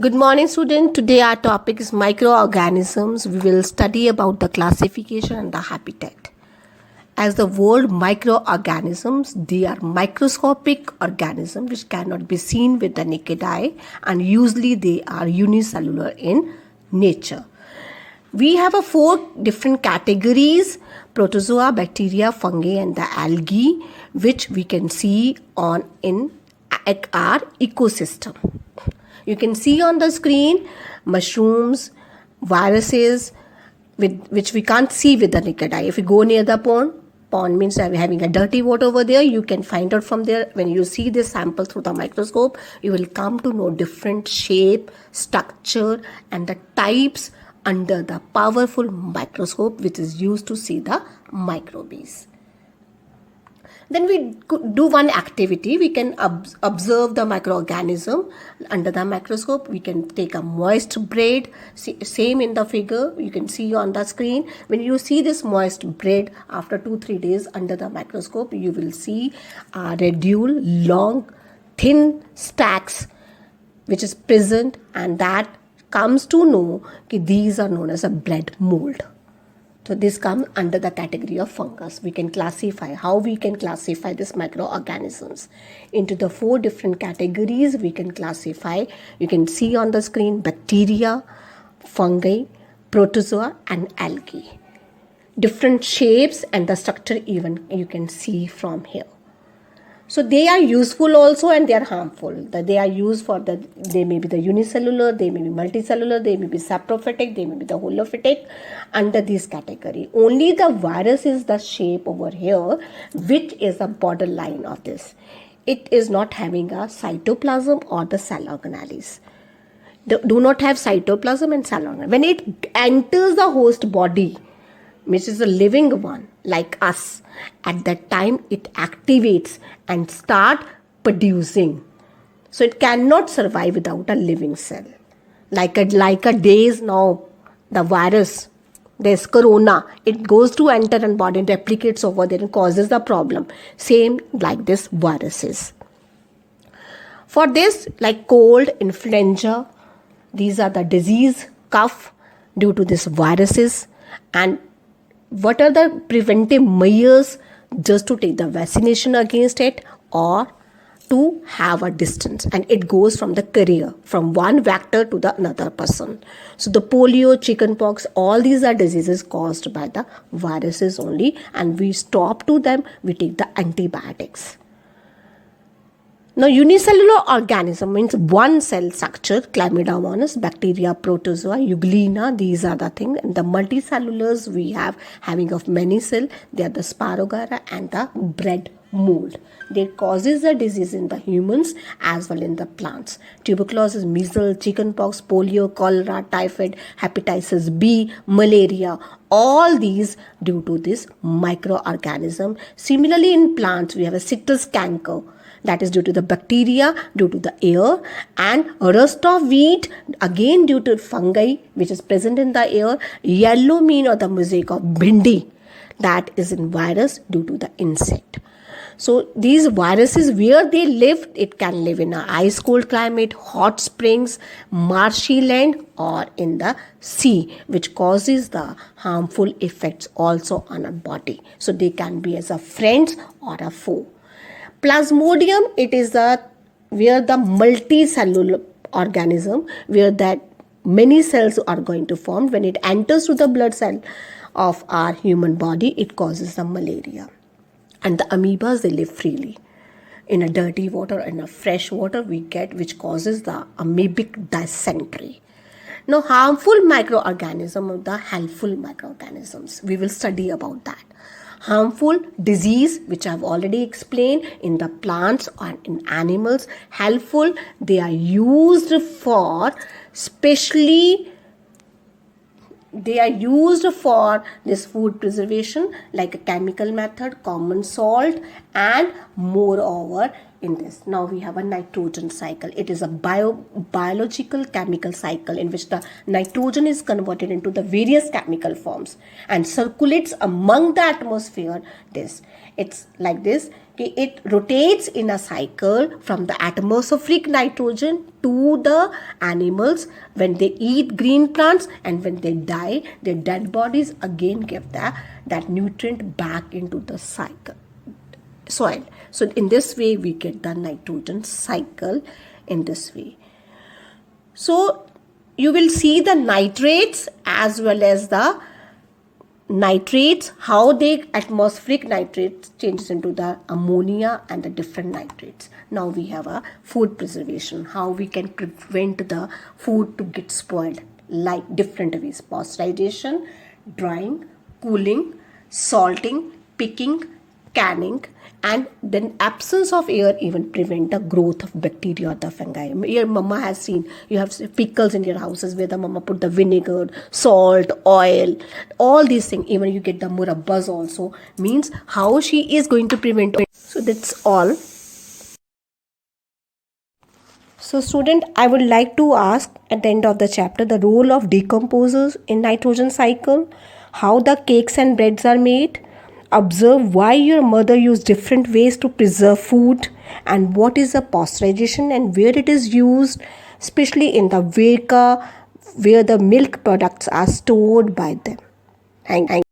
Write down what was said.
Good morning, student. Today our topic is microorganisms. We will study about the classification and the habitat. As the word microorganisms, they are microscopic organisms which cannot be seen with the naked eye, and usually they are unicellular in nature. We have four different categories: protozoa, bacteria, fungi, and the algae, which we can see in our ecosystem. You can see on the screen mushrooms, viruses, which we can't see with the naked eye. If you go near the pond means having a dirty water over there, you can find out from there. When you see this sample through the microscope, you will come to know different shape, structure, and the types under the powerful microscope which is used to see the microbes. Then we do one activity. We can observe the microorganism under the microscope. We can take a moist bread. Same in the figure. You can see on the screen. When you see this moist bread after 2-3 days under the microscope, you will see a radule, long, thin stacks which is present, and that comes to know that these are known as a bread mold. So this comes under the category of fungus. We can classify this microorganisms into the 4 different categories. We can classify. You can see on the screen bacteria, fungi, protozoa, and algae. Different shapes and the structure even you can see from here. So they are useful also and they are harmful. They are used for they may be the unicellular, they may be multicellular, they may be saprophytic, they may be the holophytic under this category. Only the virus is the shape over here, which is a borderline of this. It is not having a cytoplasm or the cell organelles. Do not have cytoplasm and cell organelles. When it enters the host body, which is a living one like us, at that time it activates and start producing. So it cannot survive without a living cell. Like a days now, the virus, there's corona, it goes to enter and body and replicates over there and causes the problem. Same like this viruses. For this, like cold, influenza, these are the disease, cough due to this viruses. And what are the preventive measures? Just to take the vaccination against it or to have a distance, and it goes from the carrier, from one vector to the another person. So the polio, chickenpox, all these are diseases caused by the viruses only, and we stop to them, we take the antibiotics. Now, unicellular organism means one cell structure: Chlamydia monas, bacteria, protozoa, euglena. These are the things. And the multicellulars we have having of many cell. They are the Spirogyra and the bread mold. They causes the disease in the humans as well in the plants. Tuberculosis, measles, chickenpox, polio, cholera, typhoid, hepatitis B, malaria. All these due to this microorganism. Similarly, in plants we have a citrus canker. That is due to the bacteria, due to the air, and rust of wheat, again due to fungi which is present in the air. Yellow mean or the mosaic of bhindi, that is in virus due to the insect. So these viruses, where they live, it can live in an ice cold climate, hot springs, marshy land, or in the sea, which causes the harmful effects also on our body. So they can be as a friend or a foe. Plasmodium, it is where the multicellular organism, where that many cells are going to form. When it enters to the blood cell of our human body, it causes the malaria. And the amoebas, they live freely. In a dirty water and a fresh water we get, which causes the amoebic dysentery. Now, harmful microorganisms are the helpful microorganisms. We will study about that. Harmful disease, which I've already explained, in the plants or in animals. Helpful, they are used for this food preservation, like a chemical method, common salt, and moreover in this. Now we have a nitrogen cycle. It is a biological chemical cycle in which the nitrogen is converted into the various chemical forms and circulates among the atmosphere. It's like this. It rotates in a cycle from the atmospheric nitrogen to the animals when they eat green plants, and when they die, their dead bodies again give that nutrient back into the soil. So in this way we get the nitrogen cycle in this way. So you will see the nitrates as well as the nitrates, how the atmospheric nitrates changes into the ammonia and the different nitrates. Now we have a food preservation, how we can prevent the food to get spoiled, like different ways: pasteurization, drying, cooling, salting, picking, canning, and then absence of air even prevent the growth of bacteria or the fungi. Your mama has seen, you have pickles in your houses where the mama put the vinegar, salt, oil, all these things. Even you get the murabbas also, means how she is going to prevent. So that's all. So student, I would like to ask at the end of the chapter the role of decomposers in nitrogen cycle, how the cakes and breads are made. Observe why your mother used different ways to preserve food, and what is the pasteurization and where it is used, especially in the Virka where the milk products are stored by them. Thank you.